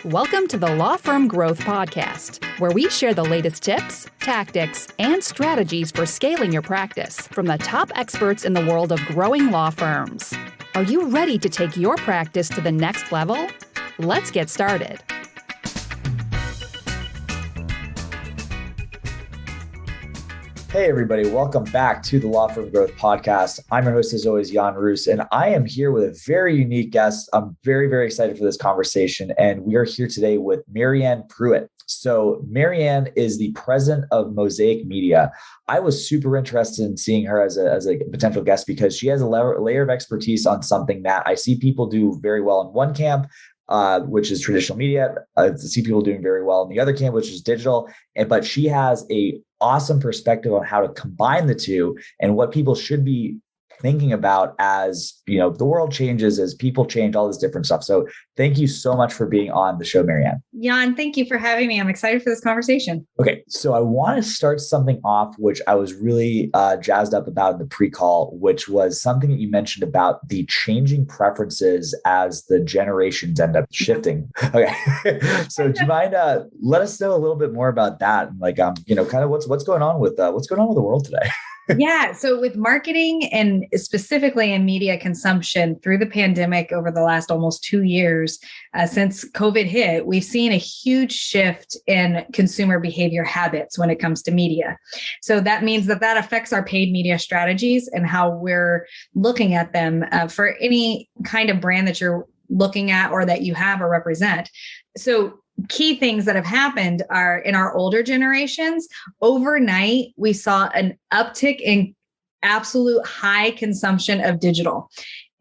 Welcome to the Law Firm Growth Podcast, where we share the latest tips, tactics, and strategies for scaling your practice from the top experts in the world of growing law firms. Are you ready to take your practice to the next level? Let's get started. Hey, everybody. Welcome back to the Law Firm Growth Podcast. I'm your host, as always, Jan Roos, and I am here with a very unique guest. I'm very, very excited for this conversation, and we are here today with MaryAnn Pruitt. So MaryAnn is the president of Mosaic Media. I was super interested in seeing her as a potential guest because she has a layer of expertise on something that I see people do very well in one camp, which is traditional media. I see people doing very well in the other camp, which is digital. But she has a awesome perspective on how to combine the two and what people should be thinking about as, you know, the world changes, as people change, all this different stuff. So thank you so much for being on the show, MaryAnn. Jan, thank you for having me. I'm excited for this conversation. Okay. So I want to start something off, which I was really jazzed up about in the pre-call, which was something that you mentioned about the changing preferences as the generations end up shifting. Okay. So do you mind let us know a little bit more about that? And like, kind of what's going on with the world today? Yeah. So with marketing and specifically in media consumption through the pandemic over the last almost 2 years, since COVID hit, we've seen a huge shift in consumer behavior habits when it comes to media. So that means that affects our paid media strategies and how we're looking at them for any kind of brand that you're looking at or that you have or represent. So key things that have happened are in our older generations. Overnight, we saw an uptick in absolute high consumption of digital.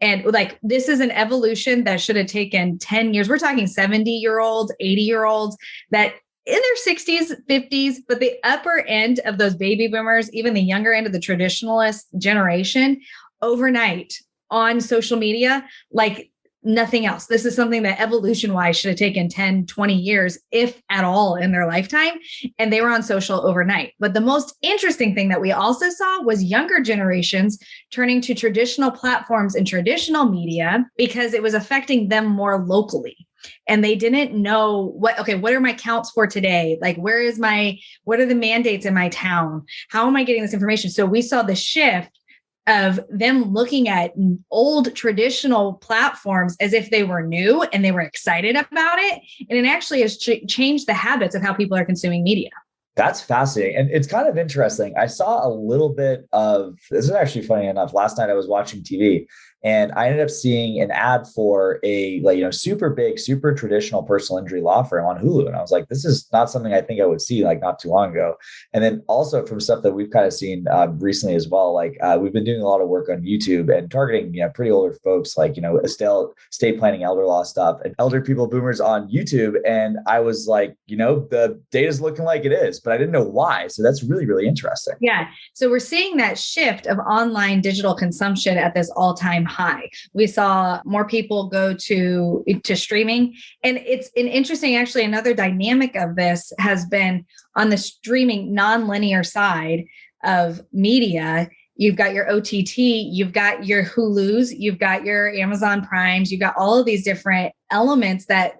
And like, this is an evolution that should have taken 10 years. We're talking 70-year-olds, 80-year-olds that in their 60s, 50s, but the upper end of those baby boomers, even the younger end of the traditionalist generation, overnight on social media, like nothing else. This is something that evolution-wise should have taken 10, 20 years, if at all, in their lifetime. And they were on social overnight. But the most interesting thing that we also saw was younger generations turning to traditional platforms and traditional media because it was affecting them more locally. And they didn't know what are my counts for today? Like, what are the mandates in my town? How am I getting this information? So we saw the shift of them looking at old traditional platforms as if they were new and they were excited about it. And it actually has changed the habits of how people are consuming media. That's fascinating. And it's kind of interesting. I saw a little bit of, this is actually funny enough. Last night I was watching TV and I ended up seeing an ad for a super big, super traditional personal injury law firm on Hulu. And I was like, this is not something I think I would see like not too long ago. And then also from stuff that we've kind of seen recently as well, like we've been doing a lot of work on YouTube and targeting, pretty older folks, like, estate planning, elder law stuff and elder people, boomers on YouTube. And I was like, the data's looking like it is, but I didn't know why. So that's really, really interesting. Yeah. So we're seeing that shift of online digital consumption at this all-time high. We saw more people go to streaming. And it's an interesting, actually, another dynamic of this has been on the streaming non-linear side of media. You've got your OTT, you've got your Hulus, you've got your Amazon Primes, you've got all of these different elements that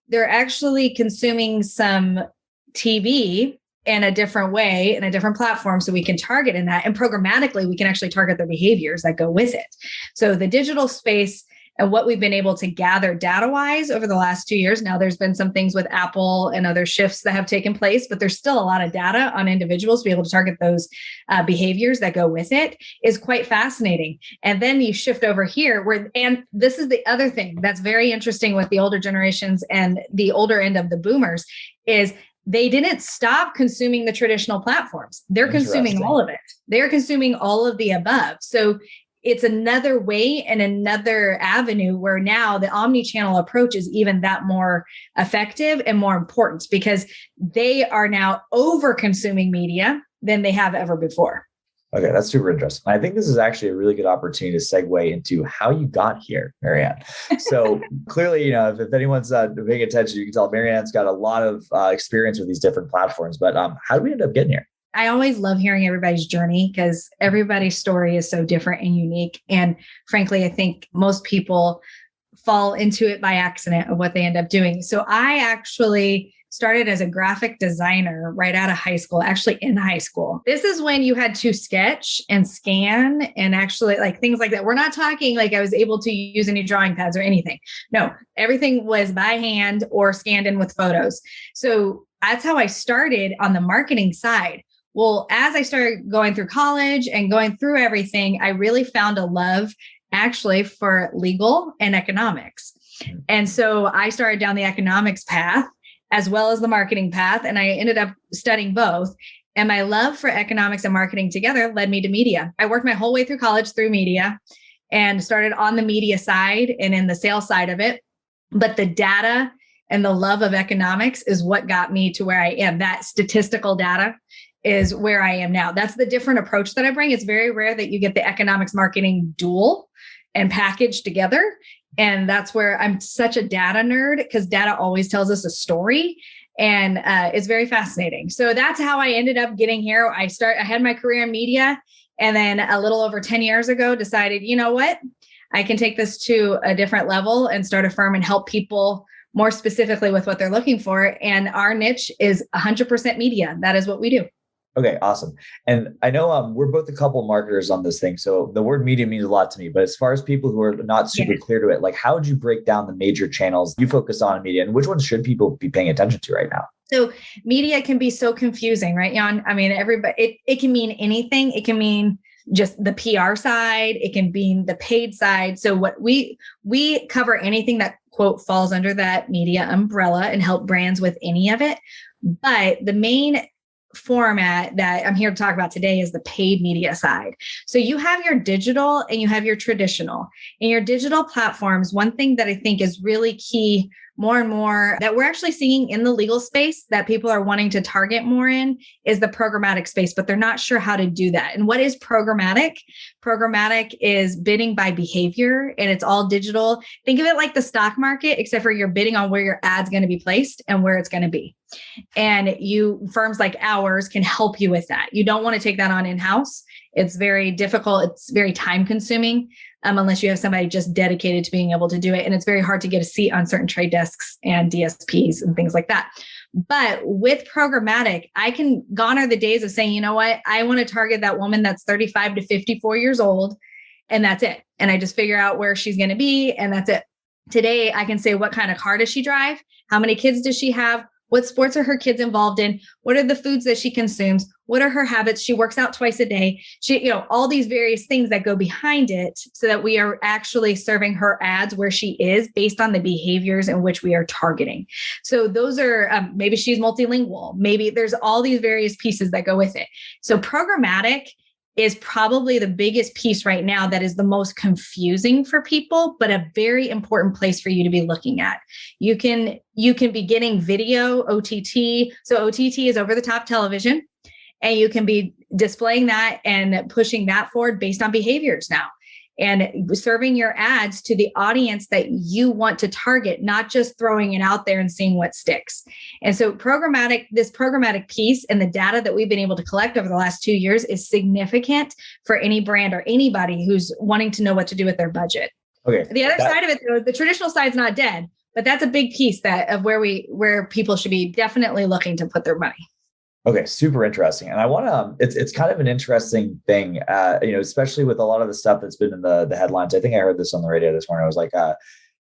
they're actually consuming some TV in a different way, in a different platform, so we can target in that. And programmatically, we can actually target the behaviors that go with it. So the digital space and what we've been able to gather data-wise over the last 2 years, now there's been some things with Apple and other shifts that have taken place, but there's still a lot of data on individuals to be able to target those behaviors that go with it, is quite fascinating. And then you shift over here and this is the other thing that's very interesting with the older generations and the older end of the boomers is they didn't stop consuming the traditional platforms. They're consuming all of it. They're consuming all of the above. So it's another way and another avenue where now the omni-channel approach is even that more effective and more important because they are now over consuming media than they have ever before. Okay, that's super interesting. I think this is actually a really good opportunity to segue into how you got here, MaryAnn. So clearly, if anyone's paying attention, you can tell MaryAnn's got a lot of experience with these different platforms. But how did we end up getting here? I always love hearing everybody's journey because everybody's story is so different and unique. And frankly, I think most people fall into it by accident of what they end up doing. So I actually started as a graphic designer right out of high school, actually in high school. This is when you had to sketch and scan and actually like things like that. We're not talking like I was able to use any drawing pads or anything. No, everything was by hand or scanned in with photos. So that's how I started on the marketing side. Well, as I started going through college and going through everything, I really found a love actually for legal and economics. And so I started down the economics path as well as the marketing path. And I ended up studying both. And my love for economics and marketing together led me to media. I worked my whole way through college through media and started on the media side and in the sales side of it. But the data and the love of economics is what got me to where I am. That statistical data is where I am now. That's the different approach that I bring. It's very rare that you get the economics marketing dual and packaged together. And that's where I'm such a data nerd because data always tells us a story and it's very fascinating. So that's how I ended up getting here. I had my career in media and then a little over 10 years ago decided, you know what, I can take this to a different level and start a firm and help people more specifically with what they're looking for. And our niche is 100% media. That is what we do. Okay, awesome. And I know we're both a couple marketers on this thing. So the word media means a lot to me, but as far as people who are not super clear to it, like how would you break down the major channels you focus on in media and which ones should people be paying attention to right now? So media can be so confusing, right, Jan? I mean, it can mean anything. It can mean just the PR side. It can mean the paid side. So what we cover anything that quote falls under that media umbrella and help brands with any of it. But the main format that I'm here to talk about today is the paid media side. So you have your digital and you have your traditional. In your digital platforms, one thing that I think is really key more and more that we're actually seeing in the legal space that people are wanting to target more in is the programmatic space, but they're not sure how to do that. And what is programmatic? Programmatic is bidding by behavior and it's all digital. Think of it like the stock market, except for you're bidding on where your ad's going to be placed and where it's going to be. And firms like ours can help you with that. You don't want to take that on in-house. It's very difficult. It's very time consuming. Unless you have somebody just dedicated to being able to do it. And it's very hard to get a seat on certain trade desks and DSPs and things like that. But with programmatic, I can garner the days of saying, you know what, I want to target that woman that's 35 to 54 years old. And that's it. And I just figure out where she's going to be. And that's it. Today, I can say, what kind of car does she drive? How many kids does she have? What sports are her kids involved in? What are the foods that she consumes? What are her habits? She works out twice a day. All these various things that go behind it so that we are actually serving her ads where she is based on the behaviors in which we are targeting. So those are, maybe she's multilingual. Maybe there's all these various pieces that go with it. So programmatic is probably the biggest piece right now that is the most confusing for people, but a very important place for you to be looking at. You can be getting video, OTT. So OTT is over the top television, and you can be displaying that and pushing that forward based on behaviors now and serving your ads to the audience that you want to target, not just throwing it out there and seeing what sticks. And so this programmatic piece and the data that we've been able to collect over the last 2 years is significant for any brand or anybody who's wanting to know what to do with their budget. Okay. The other side of it, though, the traditional side's not dead, but that's a big piece of where people should be definitely looking to put their money. Okay, super interesting. And I want to, it's kind of an interesting thing, especially with a lot of the stuff that's been in the headlines. I think I heard this on the radio this morning. I was like,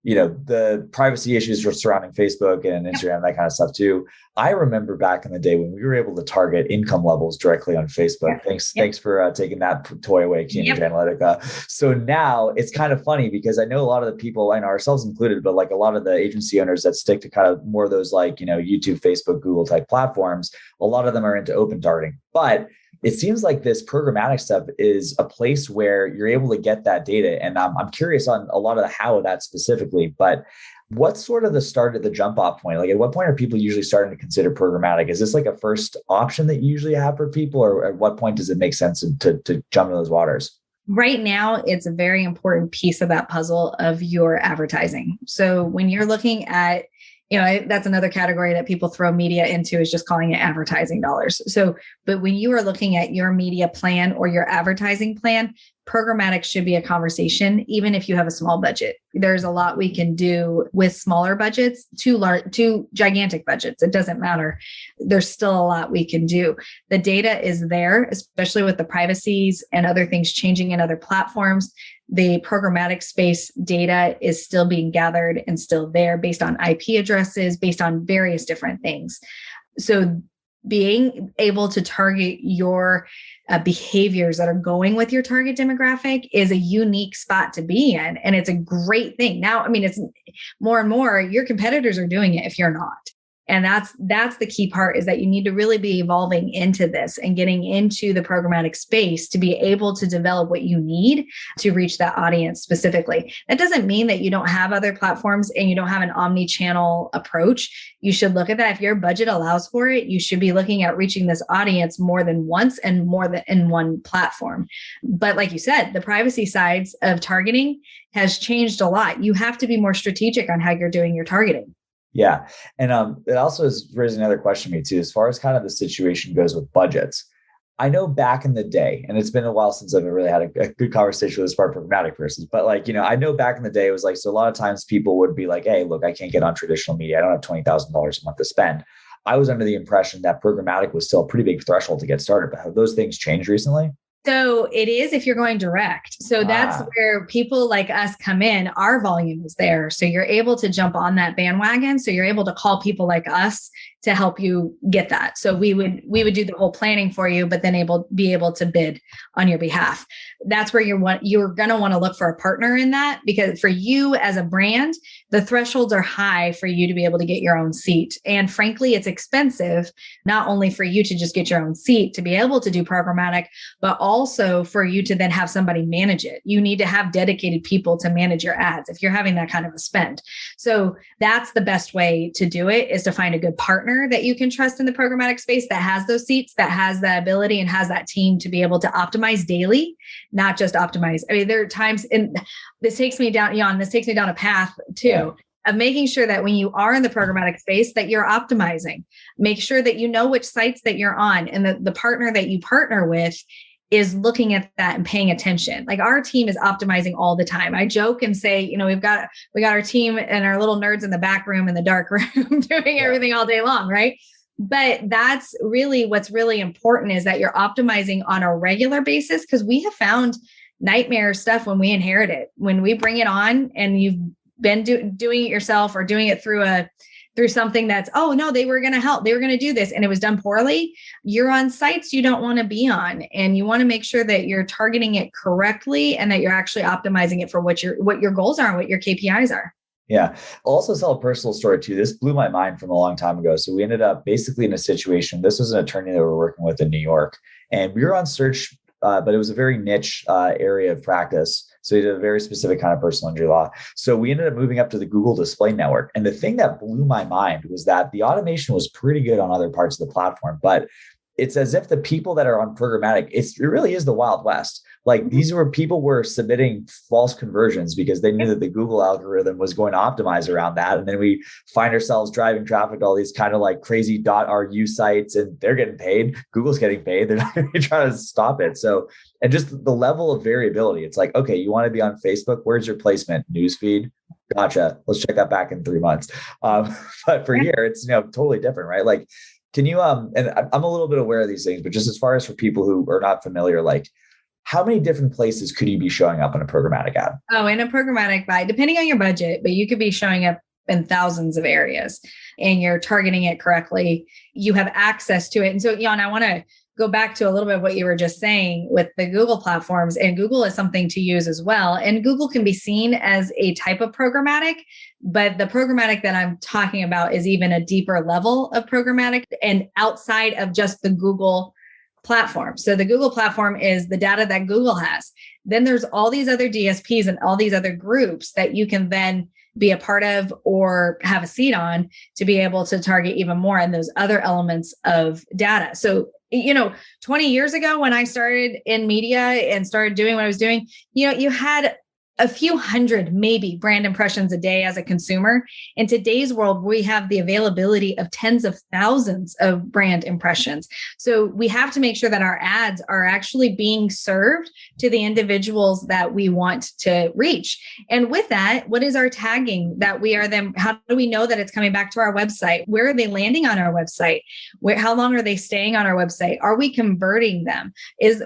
the privacy issues surrounding Facebook and Instagram, that kind of stuff too. I remember back in the day when we were able to target income levels directly on Facebook. Thanks for taking that toy away, Cambridge Analytica. So now it's kind of funny because I know a lot of the people, and ourselves included, but like a lot of the agency owners that stick to kind of more of those YouTube, Facebook, Google type platforms, a lot of them are into open targeting. But it seems like this programmatic stuff is a place where you're able to get that data. And I'm curious on a lot of the how of that specifically, but what's sort of the jump off point? Like at what point are people usually starting to consider programmatic? Is this like a first option that you usually have for people, or at what point does it make sense to jump into those waters? Right now, it's a very important piece of that puzzle of your advertising. So when you're looking at that's another category that people throw media into, is just calling it advertising dollars. So, but when you are looking at your media plan or your advertising plan, programmatic should be a conversation, even if you have a small budget. There's a lot we can do with smaller budgets to gigantic budgets. It doesn't matter. There's still a lot we can do. The data is there, especially with the privacies and other things changing in other platforms. The programmatic space data is still being gathered and still there based on IP addresses, based on various different things. So being able to target your behaviors that are going with your target demographic is a unique spot to be in. And it's a great thing. Now, I mean, it's more and more your competitors are doing it if you're not. And that's the key part, is that you need to really be evolving into this and getting into the programmatic space to be able to develop what you need to reach that audience specifically. That doesn't mean that you don't have other platforms and you don't have an omni-channel approach. You should look at that. If your budget allows for it, you should be looking at reaching this audience more than once and more than in one platform. But like you said, the privacy sides of targeting has changed a lot. You have to be more strategic on how you're doing your targeting. Yeah. And it also has raised another question to me too, as far as kind of the situation goes with budgets. I know back in the day, and it's been a while since I've really had a good conversation with smart programmatic persons, but I know back in the day, it was like, so a lot of times people would be like, hey, look, I can't get on traditional media. I don't have $20,000 a month to spend. I was under the impression that programmatic was still a pretty big threshold to get started, but have those things changed recently? So it is if you're going direct. So that's where people like us come in. Our volume is there. So you're able to jump on that bandwagon. So you're able to call people like us to help you get that. So we would do the whole planning for you, but then be able to bid on your behalf. That's where you're going to want to look for a partner in that, because for you as a brand, the thresholds are high for you to be able to get your own seat. And frankly, it's expensive, not only for you to just get your own seat to be able to do programmatic, but also for you to then have somebody manage it. You need to have dedicated people to manage your ads if you're having that kind of a spend. So that's the best way to do it, is to find a good partner that you can trust in the programmatic space that has those seats, that has the ability and has that team to be able to optimize daily, not just optimize. I mean, there are times, and this takes me down a path too, of making sure that when you are in the programmatic space that you're optimizing. Make sure that you know which sites that you're on, and the partner that you partner with is looking at that and paying attention. Like our team is optimizing all the time. I joke and say, we got our team and our little nerds in the back room, in the dark room, doing everything all day long, right? But that's really what's really important, is that you're optimizing on a regular basis, because we have found nightmare stuff when we inherit it. When we bring it on and you've been doing it yourself, or doing it through something that's, oh no, they were going to help, they were going to do this, and it was done poorly. You're on sites you don't want to be on, and you want to make sure that you're targeting it correctly and that you're actually optimizing it for what your goals are and what your KPIs are. Yeah. I'll also tell a personal story too. This blew my mind from a long time ago. So we ended up basically in a situation. This was an attorney that we were working with in New York, and we were on search, but it was a very niche area of practice. So he did a very specific kind of personal injury law. So we ended up moving up to the Google Display Network. And the thing that blew my mind was that the automation was pretty good on other parts of the platform, but it's as if the people that are on programmatic, it really is the Wild West. Like these were people were submitting false conversions because they knew that the Google algorithm was going to optimize around that. And then we find ourselves driving traffic to all these kind of like crazy .ru sites, and they're getting paid. Google's getting paid. They're not going to try to stop it. So, and just the level of variability. It's like, okay, you want to be on Facebook? Where's your placement? Newsfeed? Gotcha. Let's check that back in 3 months. But for here, it's totally different, right? Like, can you and I'm a little bit aware of these things, but just as far as for people who are not familiar, like how many different places could you be showing up in a programmatic ad? Oh, in a programmatic buy, depending on your budget, but you could be showing up in thousands of areas, and you're targeting it correctly. You have access to it. And so, Jan, I want to go back to a little bit of what you were just saying with the Google platforms, and Google is something to use as well. And Google can be seen as a type of programmatic, but the programmatic that I'm talking about is even a deeper level of programmatic and outside of just the Google platform. So the Google platform is the data that Google has. Then there's all these other DSPs and all these other groups that you can then be a part of or have a seat on to be able to target even more in those other elements of data. So 20 years ago when I started in media and started doing what I was doing, you had a few hundred, maybe brand impressions a day as a consumer. In today's world, we have the availability of tens of thousands of brand impressions. So we have to make sure that our ads are actually being served to the individuals that we want to reach. And with that, what is our tagging that we are then? How do we know that it's coming back to our website? Where are they landing on our website? How long are they staying on our website? Are we converting them?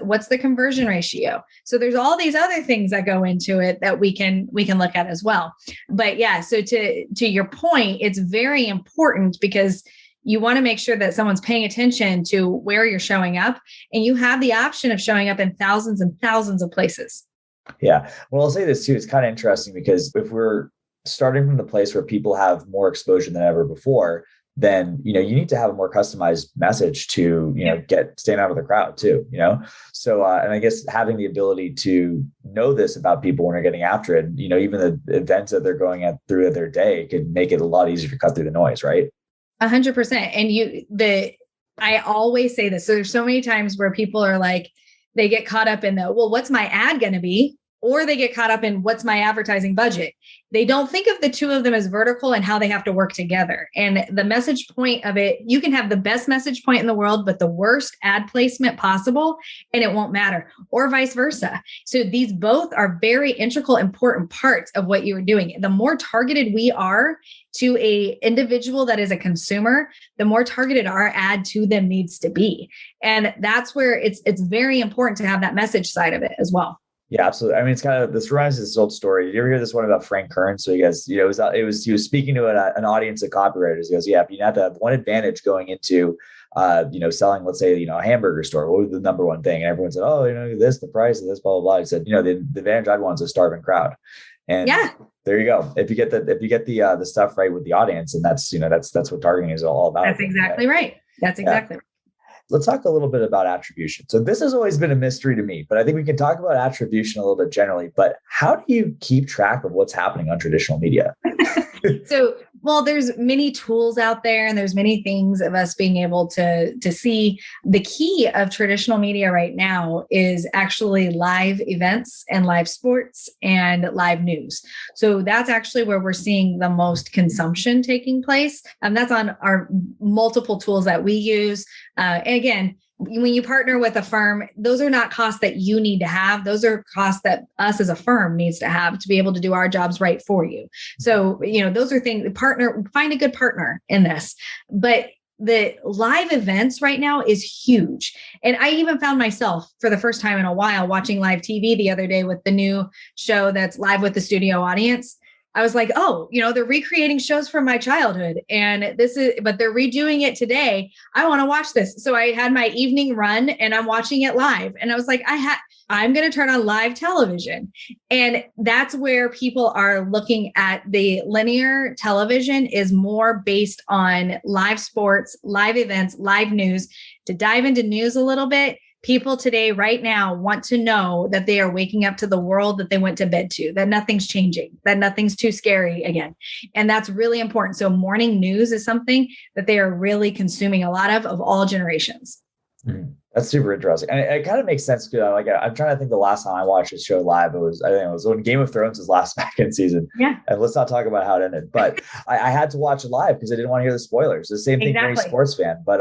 What's the conversion ratio? So there's all these other things that go into it that we can look at as well. But yeah, so to your point, it's very important because you want to make sure that someone's paying attention to where you're showing up, and you have the option of showing up in thousands and thousands of places. Yeah. Well, I'll say this too. It's kind of interesting because if we're starting from the place where people have more exposure than ever before, then, you need to have a more customized message to, stand out of the crowd too, So, and I guess having the ability to know this about people when they're getting after it, even the events that they're going through their day can make it a lot easier to cut through the noise, right? 100%. And I always say this. So there's so many times where people are like, they get caught up in well, what's my ad going to be? Or they get caught up in what's my advertising budget. They don't think of the two of them as vertical and how they have to work together. And the message point of it, you can have the best message point in the world, but the worst ad placement possible, and it won't matter, or vice versa. So these both are very integral, important parts of what you are doing. The more targeted we are to a individual that is a consumer, the more targeted our ad to them needs to be. And that's where it's very important to have that message side of it as well. Yeah, absolutely. I mean, it's kind of, this reminds me of this old story. Did you ever hear this one about Frank Kern? So he goes, he was speaking to an audience of copywriters. He goes, yeah, but you have to have one advantage going into, selling, let's say, a hamburger store. What was the number one thing? And everyone said, oh, this, the price of this, blah, blah, blah. He said, the advantage I'd want is a starving crowd. And there you go. If you get the stuff right with the audience, and that's what targeting is all about. That's exactly right. That's exactly right. Let's talk a little bit about attribution. So this has always been a mystery to me, but I think we can talk about attribution a little bit generally. But how do you keep track of what's happening on traditional media? There's many tools out there, and there's many things of us being able to see. The key of traditional media right now is actually live events and live sports and live news. So that's actually where we're seeing the most consumption taking place. And that's on our multiple tools that we use. And again, when you partner with a firm, those are not costs that you need to have. Those are costs that us as a firm needs to have to be able to do our jobs right for you. So, those are things, find a good partner in this. But the live events right now is huge. And I even found myself for the first time in a while watching live TV the other day with the new show that's live with the studio audience. I was like, oh, they're recreating shows from my childhood, and but they're redoing it today. I want to watch this. So I had my evening run and I'm watching it live. And I was like, I'm going to turn on live television. And that's where people are looking at the linear television is more based on live sports, live events, live news. To dive into news a little bit, people today, right now, want to know that they are waking up to the world that they went to bed to, that nothing's changing, that nothing's too scary again. And that's really important. So morning news is something that they are really consuming a lot of all generations. That's super interesting. And it kind of makes sense too. I'm trying to think the last time I watched this show live, I think it was when Game of Thrones was last back in season. Yeah. And let's not talk about how it ended, but I had to watch it live because I didn't want to hear the spoilers. The same thing for any sports fan. But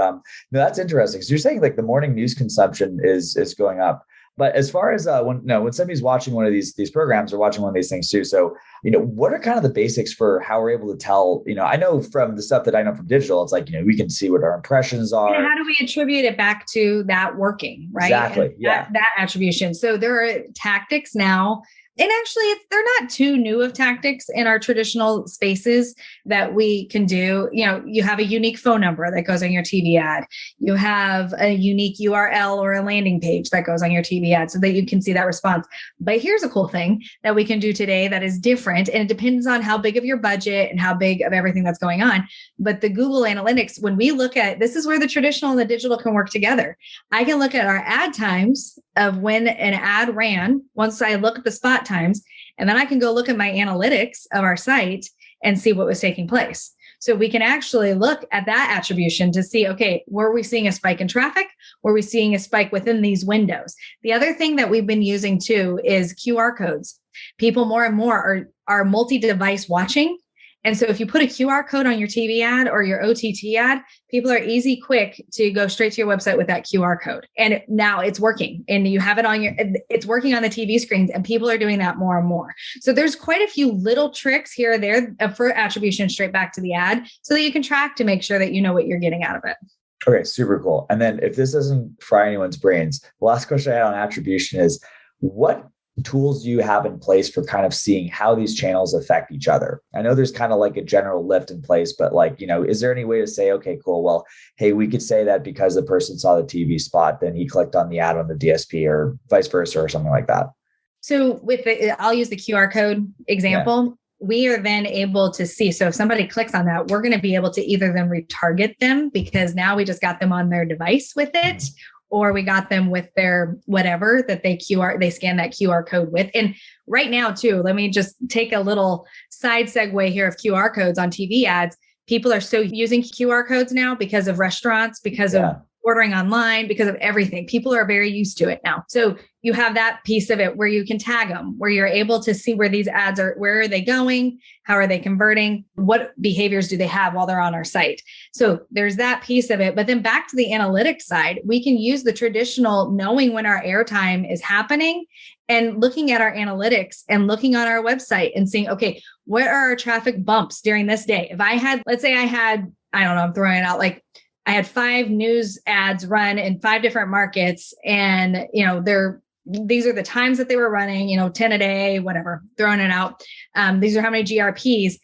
that's interesting. So you're saying like the morning news consumption is going up. But as far as when somebody's watching one of these programs or watching one of these things too, so what are kind of the basics for how we're able to tell? I know from the stuff that I know from digital, it's like we can see what our impressions are. And how do we attribute it back to that working, right? Exactly. That attribution. So there are tactics now. And actually, they're not too new of tactics in our traditional spaces that we can do. You have a unique phone number that goes on your TV ad. You have a unique URL or a landing page that goes on your TV ad so that you can see that response. But here's a cool thing that we can do today that is different. And it depends on how big of your budget and how big of everything that's going on. But the Google Analytics, when we look at, this is where the traditional and the digital can work together. I can look at our ad times of when an ad ran once I look at the spot times, and then I can go look at my analytics of our site and see what was taking place. So we can actually look at that attribution to see, okay, were we seeing a spike in traffic? Were we seeing a spike within these windows? The other thing that we've been using too is QR codes. People more and more are multi-device watching. And so if you put a QR code on your TV ad or your OTT ad, people are easy, quick to go straight to your website with that QR code. And now it's working, and you have it it's working on the TV screens, and people are doing that more and more. So there's quite a few little tricks here or there for attribution straight back to the ad so that you can track to make sure that you know what you're getting out of it. Okay, super cool. And then if this doesn't fry anyone's brains, the last question I had on attribution is, what tools do you have in place for kind of seeing how these channels affect each other? I know there's kind of like a general lift in place, but like, is there any way to say, okay, cool, well, hey, we could say that because the person saw the TV spot, then he clicked on the ad on the DSP or vice versa or something like that? So I'll use the QR code example. Yeah. We are then able to see. So if somebody clicks on that, we're going to be able to either then retarget them because now we just got them on their device with it, or we got them with their whatever that they scan that QR code with. And right now too, let me just take a little side segue here of QR codes on TV ads. People are so using QR codes now because of restaurants, because of ordering online, because of everything. People are very used to it now. So you have that piece of it where you can tag them, where you're able to see where these ads are, where are they going? How are they converting? What behaviors do they have while they're on our site? So there's that piece of it. But then back to the analytics side, we can use the traditional knowing when our airtime is happening and looking at our analytics and looking on our website and seeing, okay, what are our traffic bumps during this day? If I had, let's say I don't know, I'm throwing it out, like I had 5 news ads run in 5 different markets, and, these are the times that they were running, 10 a day, whatever, throwing it out. These are how many GRPs.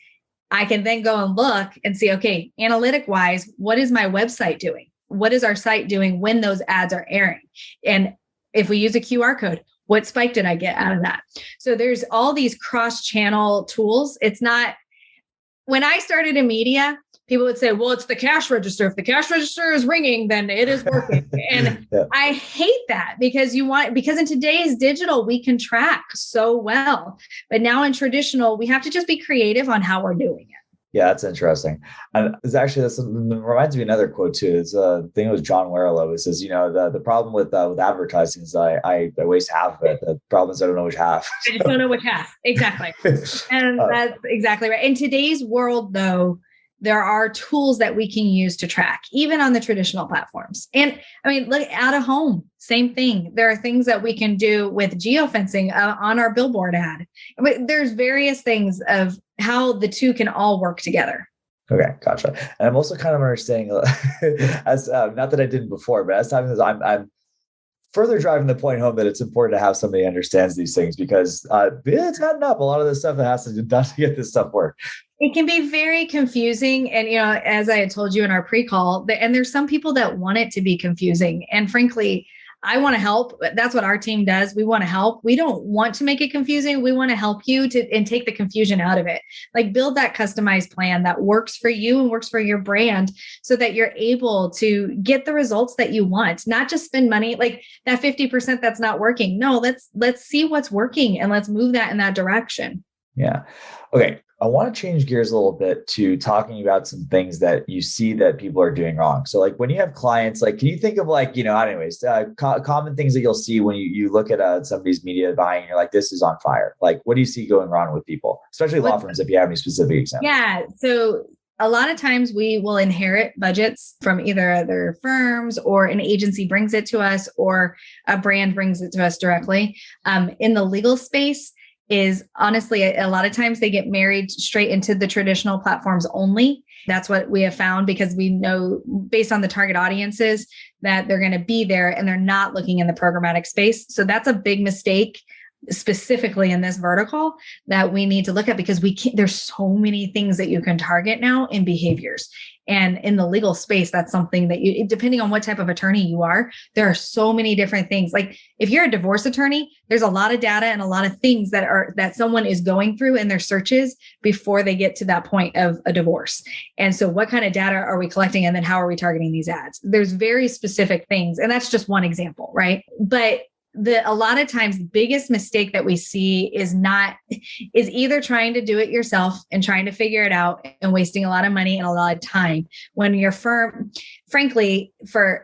I can then go and look and see, okay, analytic wise, what is my website doing? What is our site doing when those ads are airing? And if we use a QR code, what spike did I get out of that? So there's all these cross-channel tools. It's not, when I started in media, people would say, well, it's the cash register. If the cash register is ringing, then it is working. And I hate that because in today's digital, we can track so well. But now in traditional, we have to just be creative on how we're doing it. Yeah, that's interesting. And it's actually, this reminds me of another quote too. It's I think it was John Warrillow. It says, the problem with advertising is I waste half of it. The problem is I don't know which half. I just don't know which half. Exactly. And that's exactly right. In today's world, though, there are tools that we can use to track, even on the traditional platforms. And I mean, look, out of home, same thing. There are things that we can do with geofencing on our billboard ad. There's various things of how the two can all work together. Okay, gotcha. And I'm also kind of understanding, as not that I didn't before, but as time goes, I'm further driving the point home that it's important to have somebody who understands these things because it's gotten up a lot of the stuff that has to be done to get this stuff work. It can be very confusing. And, as I had told you in our pre-call, and there's some people that want it to be confusing. And frankly, I want to help. That's what our team does. We want to help. We don't want to make it confusing. We want to help you and take the confusion out of it. Like build that customized plan that works for you and works for your brand so that you're able to get the results that you want, not just spend money like that 50% that's not working. No, let's see what's working and let's move that in that direction. Yeah. Okay. I want to change gears a little bit to talking about some things that you see that people are doing wrong. So like when you have clients, like, can you think of like, common things that you'll see when you look at somebody's media buying and you're like, this is on fire. Like, what do you see going wrong with people, especially law firms, if you have any specific examples? Yeah. So a lot of times we will inherit budgets from either other firms or an agency brings it to us or a brand brings it to us directly. In the legal space, is honestly, a lot of times they get married straight into the traditional platforms only. That's what we have found because we know based on the target audiences that they're going to be there and they're not looking in the programmatic space. So that's a big mistake, specifically in this vertical, that we need to look at because there's so many things that you can target now in behaviors. And in the legal space, that's something that depending on what type of attorney you are, there are so many different things. Like if you're a divorce attorney, there's a lot of data and a lot of things that someone is going through in their searches before they get to that point of a divorce. And so what kind of data are we collecting? And then how are we targeting these ads? There's very specific things. And that's just one example, right? But a lot of times the biggest mistake that we see is either trying to do it yourself and trying to figure it out and wasting a lot of money and a lot of time when your firm, frankly,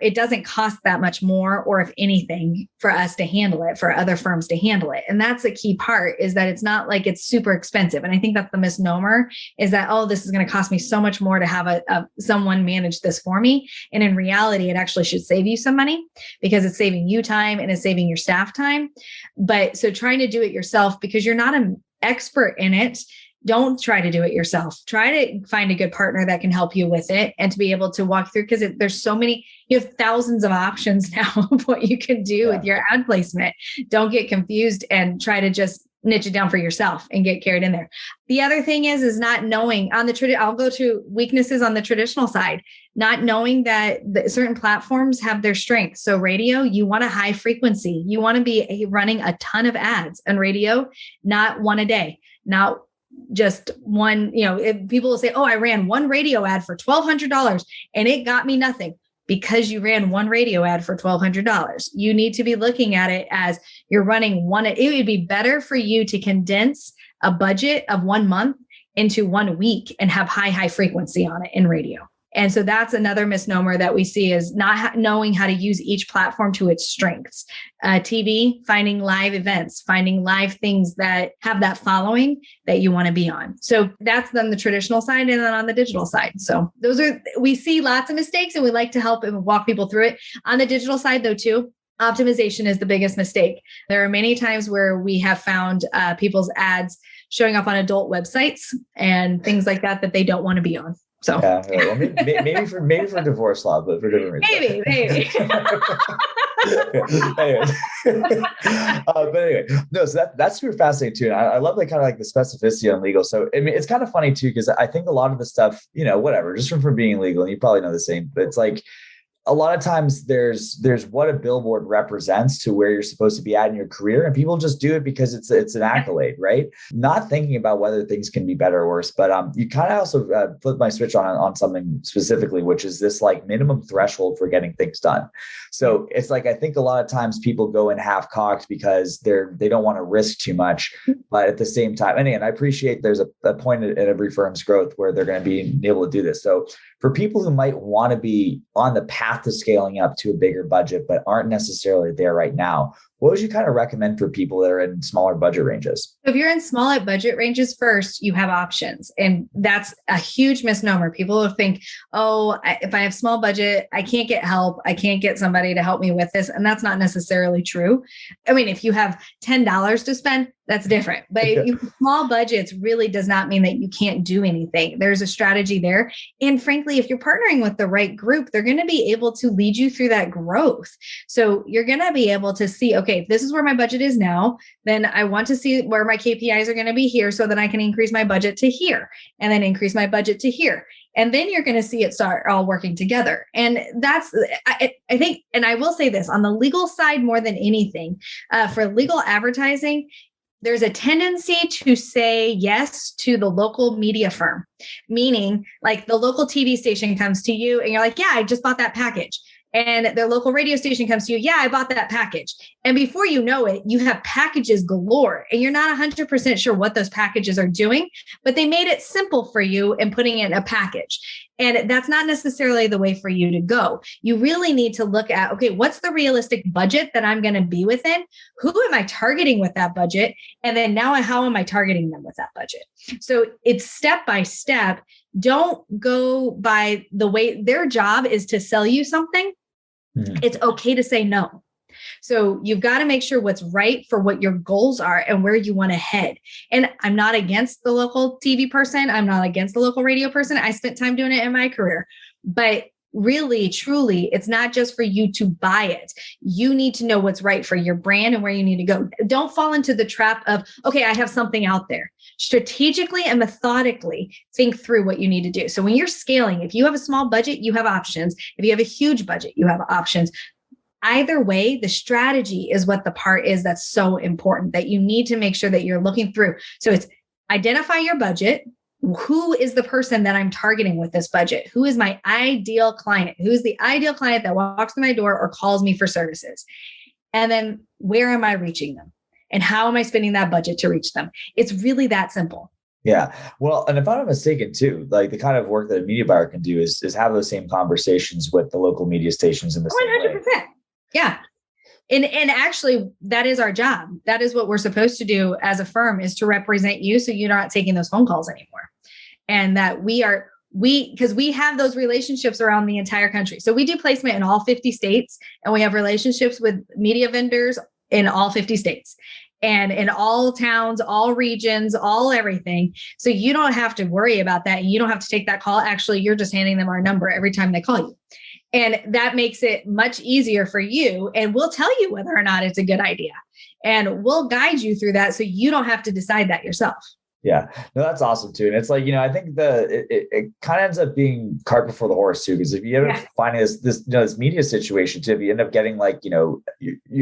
it doesn't cost that much more, or if anything, for us to handle it, for other firms to handle it. And that's the key part, is that it's not like it's super expensive. And I think that's the misnomer, is that, oh, this is going to cost me so much more to have someone manage this for me. And in reality, it actually should save you some money, because it's saving you time and it's saving your staff time. But so trying to do it yourself, because you're not an expert in it, don't try to do it yourself. Try to find a good partner that can help you with it and to be able to walk through, because there's so many, you have thousands of options now of what you can do with your ad placement. Don't get confused and try to just niche it down for yourself and get carried in there. The other thing is not knowing on I'll go to weaknesses on the traditional side, not knowing that certain platforms have their strengths. So radio, you want a high frequency. You want to be running a ton of ads on radio, not one a day, not just one. If people will say, oh, I ran one radio ad for $1,200 and it got me nothing. Because you ran one radio ad for $1,200. You need to be looking at it as you're running one. It would be better for you to condense a budget of 1 month into 1 week and have high frequency on it in radio. And so that's another misnomer that we see, is not knowing how to use each platform to its strengths. TV, finding live events, finding live things that have that following that you want to be on. So that's then the traditional side, and then on the digital side. So we see lots of mistakes, and we like to help and walk people through it. On the digital side though, too, optimization is the biggest mistake. There are many times where we have found people's ads showing up on adult websites and things like that they don't want to be on. So yeah, well, maybe for divorce law, but for different reasons. Maybe. But anyway, no. So that's super fascinating too. And I love the kind of like the specificity on legal. So I mean, it's kind of funny too, because I think a lot of the stuff, whatever, just from being legal, and you probably know the same, but it's like, a lot of times there's what a billboard represents to where you're supposed to be at in your career. And people just do it because it's an accolade, right? Not thinking about whether things can be better or worse. But you kind of also flip my switch on something specifically, which is this like minimum threshold for getting things done. So it's like, I think a lot of times people go in half cocked because they don't want to risk too much. But at the same time, and I appreciate there's a point at every firm's growth where they're going to be able to do this. So for people who might want to be on the path to scaling up to a bigger budget, but aren't necessarily there right now, what would you kind of recommend for people that are in smaller budget ranges? If you're in smaller budget ranges, first, you have options. And that's a huge misnomer. People will think, if I have small budget, I can't get help. I can't get somebody to help me with this. And that's not necessarily true. I mean, if you have $10 to spend, that's different. But small budgets really does not mean that you can't do anything. There's a strategy there. And frankly, if you're partnering with the right group, they're going to be able to lead you through that growth. So you're going to be able to see, okay, if this is where my budget is now, then I want to see where my KPIs are going to be here so that I can increase my budget to here and then increase my budget to here. And then you're going to see it start all working together. And that's, I think, and I will say this on the legal side more than anything, for legal advertising, there's a tendency to say yes to the local media firm, meaning like the local TV station comes to you and you're like, yeah, I just bought that package. And the local radio station comes to you, yeah, I bought that package. And before you know it, you have packages galore and you're not 100% sure what those packages are doing, but they made it simple for you in putting in a package. And that's not necessarily the way for you to go. You really need to look at, okay, what's the realistic budget that I'm going to be within? Who am I targeting with that budget? And then now how am I targeting them with that budget? So it's step by step. Don't go by the way their job is to sell you something. It's okay to say no. So you've got to make sure what's right for what your goals are and where you want to head. And I'm not against the local TV person. I'm not against the local radio person. I spent time doing it in my career, but really, truly, it's not just for you to buy it. You need to know what's right for your brand and where you need to go. Don't fall into the trap of, okay, I have something out there. Strategically and methodically think through what you need to do. So when you're scaling, if you have a small budget, you have options. If you have a huge budget, you have options. Either way, the strategy is what the part is that's so important that you need to make sure that you're looking through. So it's identify your budget. Who is the person that I'm targeting with this budget? Who is my ideal client? Who is the ideal client that walks through my door or calls me for services? And then where am I reaching them? And how am I spending that budget to reach them? It's really that simple. Yeah. Well, and if I'm not mistaken too, like the kind of work that a media buyer can do is have those same conversations with the local media stations in the same way. 100%. Yeah. And actually that is our job. That is what we're supposed to do as a firm, is to represent you so you're not taking those phone calls anymore. And that because we have those relationships around the entire country. So we do placement in all 50 states, and we have relationships with media vendors in all 50 states and in all towns, all regions, all everything. So you don't have to worry about that. You don't have to take that call. Actually, you're just handing them our number every time they call you. And that makes it much easier for you. And we'll tell you whether or not it's a good idea. And we'll guide you through that so you don't have to decide that yourself. Yeah, no, that's awesome too. And it's like, I think it kind of ends up being cart before the horse too, because if you end up finding this media situation too, if you end up getting like, you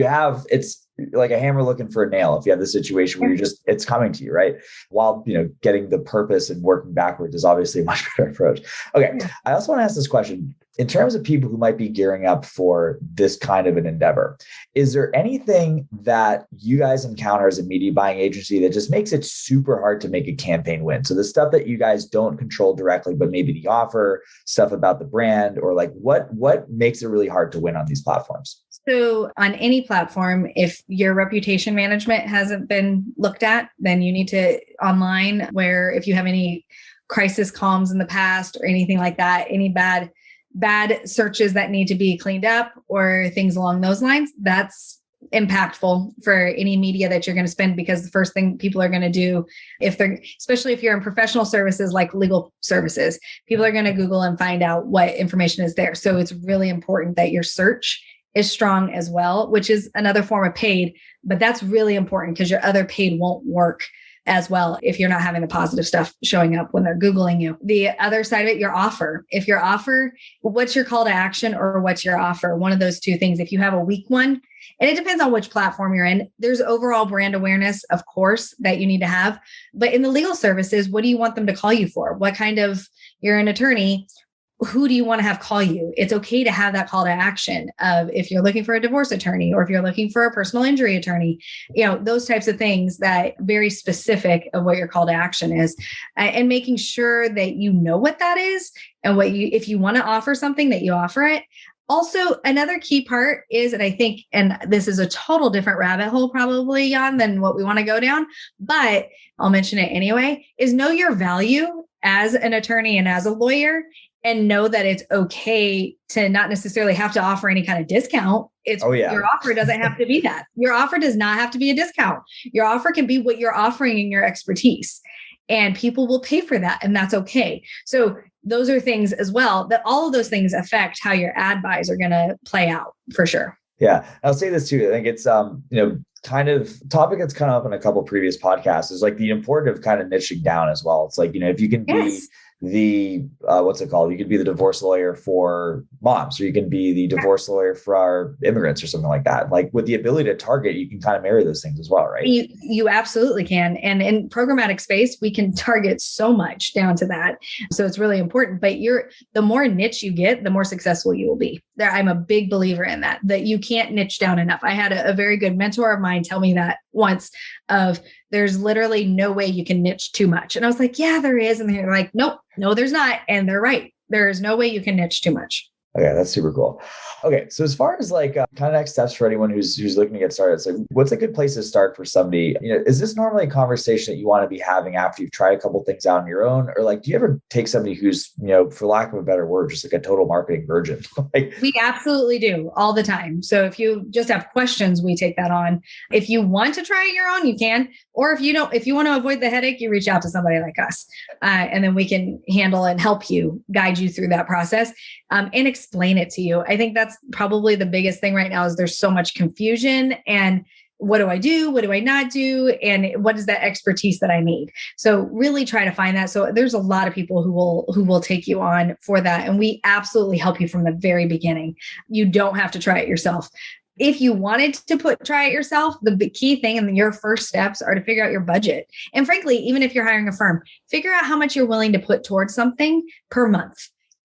have, it's like a hammer looking for a nail. If you have the situation where it's coming to you, right? While, getting the purpose and working backwards is obviously a much better approach. Okay. I also want to ask this question. In terms of people who might be gearing up for this kind of an endeavor, is there anything that you guys encounter as a media buying agency that just makes it super hard to make a campaign win? So the stuff that you guys don't control directly, but maybe the offer, stuff about the brand, or like what makes it really hard to win on these platforms? So on any platform, if your reputation management hasn't been looked at, then you need to online, where if you have any crisis comms in the past or anything like that, any bad searches that need to be cleaned up or things along those lines, that's impactful for any media that you're going to spend, because the first thing people are going to do, especially if you're in professional services like legal services, people are going to Google and find out what information is there. So it's really important that your search is strong as well, which is another form of paid, but that's really important because your other paid won't work as well if you're not having the positive stuff showing up when they're Googling you. The other side of it, your offer. If your offer, what's your call to action, or what's your offer? One of those two things. If you have a weak one, and it depends on which platform you're in, there's overall brand awareness, of course, that you need to have. But in the legal services, what do you want them to call you for? You're an attorney. Who do you want to have call you? It's okay to have that call to action of if you're looking for a divorce attorney, or if you're looking for a personal injury attorney, those types of things that very specific of what your call to action is, and making sure that you know what that is, and if you want to offer something, that you offer it. Also, another key part is, and I think, and this is a total different rabbit hole probably, Jan, than what we want to go down, but I'll mention it anyway, is know your value as an attorney and as a lawyer, and know that it's okay to not necessarily have to offer any kind of discount. Your offer doesn't have to be that. Your offer does not have to be a discount. Your offer can be what you're offering in your expertise, and people will pay for that, and that's okay. So those are things as well, that all of those things affect how your ad buys are going to play out for sure. Yeah. I'll say this too. I think it's, kind of topic that's come up in a couple of previous podcasts is like the importance of kind of niching down as well. It's like, if you can be the, what's it called? You could be the divorce lawyer for moms, or you can be the divorce lawyer for our immigrants or something like that. Like with the ability to target, you can kind of marry those things as well, right? You absolutely can. And in programmatic space, we can target so much down to that. So it's really important, but the more niche you get, the more successful you will be. I'm a big believer in that you can't niche down enough. I had a very good mentor of mine tell me that once, of there's literally no way you can niche too much. And I was like, yeah, there is. And they're like, nope, no, there's not. And they're right. There is no way you can niche too much. Okay, that's super cool. Okay, so as far as like kind of next steps for anyone who's looking to get started, it's like, what's a good place to start for somebody? Is this normally a conversation that you want to be having after you've tried a couple of things out on your own, or like, do you ever take somebody who's, for lack of a better word, just like a total marketing virgin? We absolutely do all the time. So if you just have questions, we take that on. If you want to try it your own, you can. Or if you want to avoid the headache, you reach out to somebody like us, and then we can handle and help you, guide you through that process, and explain it to you. I think that's probably the biggest thing right now, is there's so much confusion, and what do I do? What do I not do? And what is that expertise that I need? So really try to find that. So there's a lot of people who will take you on for that. And we absolutely help you from the very beginning. You don't have to try it yourself. If you wanted to try it yourself, the key thing and your first steps are to figure out your budget. And frankly, even if you're hiring a firm, figure out how much you're willing to put towards something per month.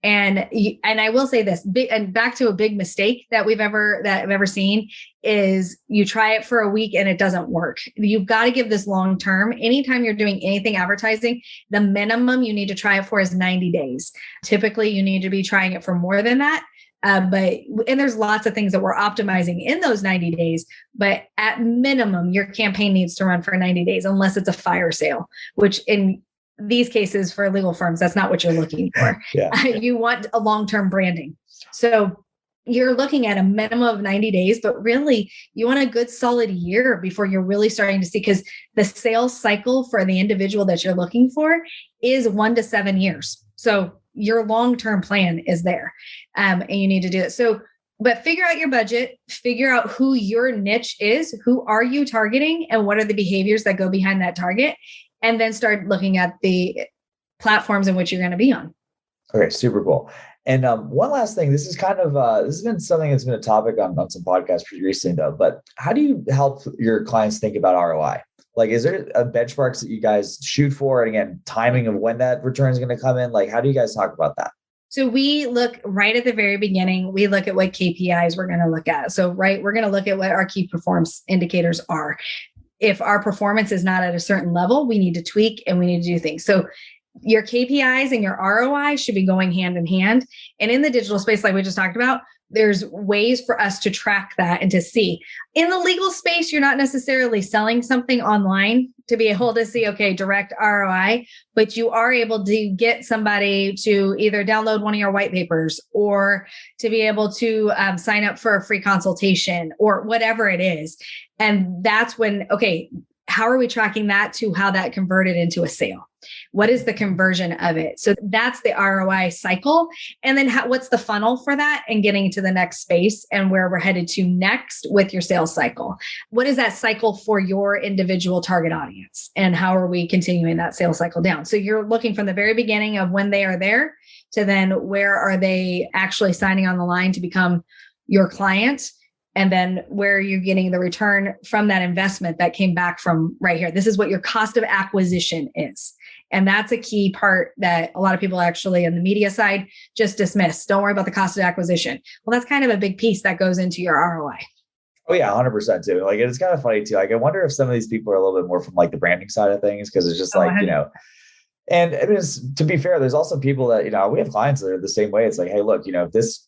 And I will say this, and back to a big mistake that I've ever seen is you try it for a week and it doesn't work. You've got to give this long term. Anytime you're doing anything advertising, the minimum you need to try it for is 90 days. Typically, you need to be trying it for more than that. And there's lots of things that we're optimizing in those 90 days, but at minimum, your campaign needs to run for 90 days, unless it's a fire sale, which in these cases for legal firms, that's not what you're looking for. You want a long-term branding. So you're looking at a minimum of 90 days, but really you want a good solid year before you're really starting to see, because the sales cycle for the individual that you're looking for is 1 to 7 years. So your long-term plan is there, and you need to do it. So, but figure out your budget, figure out who your niche is, who are you targeting, and what are the behaviors that go behind that target, and then start looking at the platforms in which you're going to be on. Okay, super cool. And one last thing, this is kind of, this has been something that's been a topic on some podcasts pretty recently though, but how do you help your clients think about ROI? Like, is there a benchmarks that you guys shoot for? And again, timing of when that return is going to come in? Like, how do you guys talk about that? So we look right at the very beginning, we look at what KPIs we're going to look at. So, right, we're going to look at what our key performance indicators are. If our performance is not at a certain level, we need to tweak and we need to do things. So your KPIs and your ROI should be going hand in hand. And in the digital space, like we just talked about, there's ways for us to track that and to see. In the legal space, you're not necessarily selling something online to be able to see, okay, direct ROI, but you are able to get somebody to either download one of your white papers or to be able to sign up for a free consultation or whatever it is. And that's when, okay, how are we tracking that to how that converted into a sale? What is the conversion of it? So that's the ROI cycle. And then what's the funnel for that and getting to the next space and where we're headed to next with your sales cycle? What is that cycle for your individual target audience? And how are we continuing that sales cycle down? So you're looking from the very beginning of when they are there to then where are they actually signing on the line to become your client? And then where are you getting the return from that investment that came back from right here? This is what your cost of acquisition is. And that's a key part that a lot of people actually on the media side just dismiss. Don't worry about the cost of acquisition. Well, that's kind of a big piece that goes into your ROI. Oh yeah, 100% too. Like, it's kind of funny too. Like, I wonder if some of these people are a little bit more from like the branding side of things, because it's just like, you know, and I mean, to be fair, there's also people that, you know, we have clients that are the same way. It's like, hey, look, you know, if this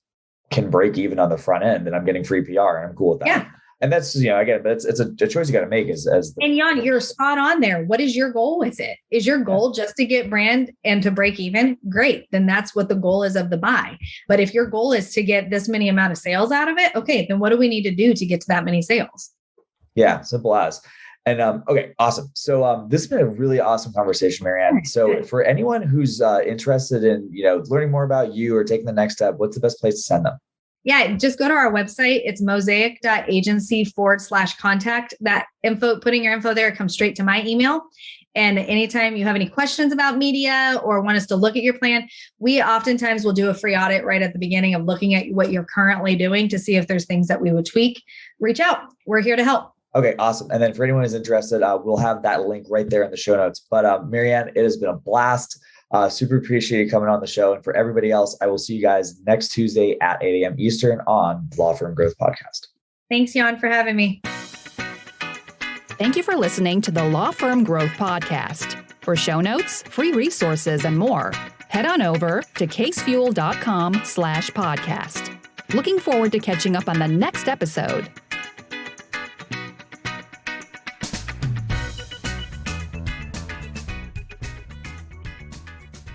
can break even on the front end and I'm getting free PR and I'm cool with that. Yeah. And that's, you know, again, but it's a choice you got to make and Jan, you're spot on there. What is your goal with it? Is your goal just to get brand and to break even? Great. Then that's what the goal is of the buy. But if your goal is to get this many amount of sales out of it, okay, then what do we need to do to get to that many sales? Yeah, simple as. And okay, awesome. So this has been a really awesome conversation, MaryAnn. So for anyone who's interested in, you know, learning more about you or taking the next step, what's the best place to send them? Yeah, just go to our website. It's mosaic.agency/contact. That info, putting your info there, comes straight to my email. And anytime you have any questions about media or want us to look at your plan, we oftentimes will do a free audit right at the beginning of looking at what you're currently doing to see if there's things that we would tweak. Reach out. We're here to help. Okay, awesome. And then for anyone who's interested, we'll have that link right there in the show notes. But MaryAnn, it has been a blast. Super appreciate you coming on the show. And for everybody else, I will see you guys next Tuesday at 8 a.m. Eastern on Law Firm Growth Podcast. Thanks, Jan, for having me. Thank you for listening to the Law Firm Growth Podcast. For show notes, free resources, and more, head on over to casefuel.com/podcast. Looking forward to catching up on the next episode.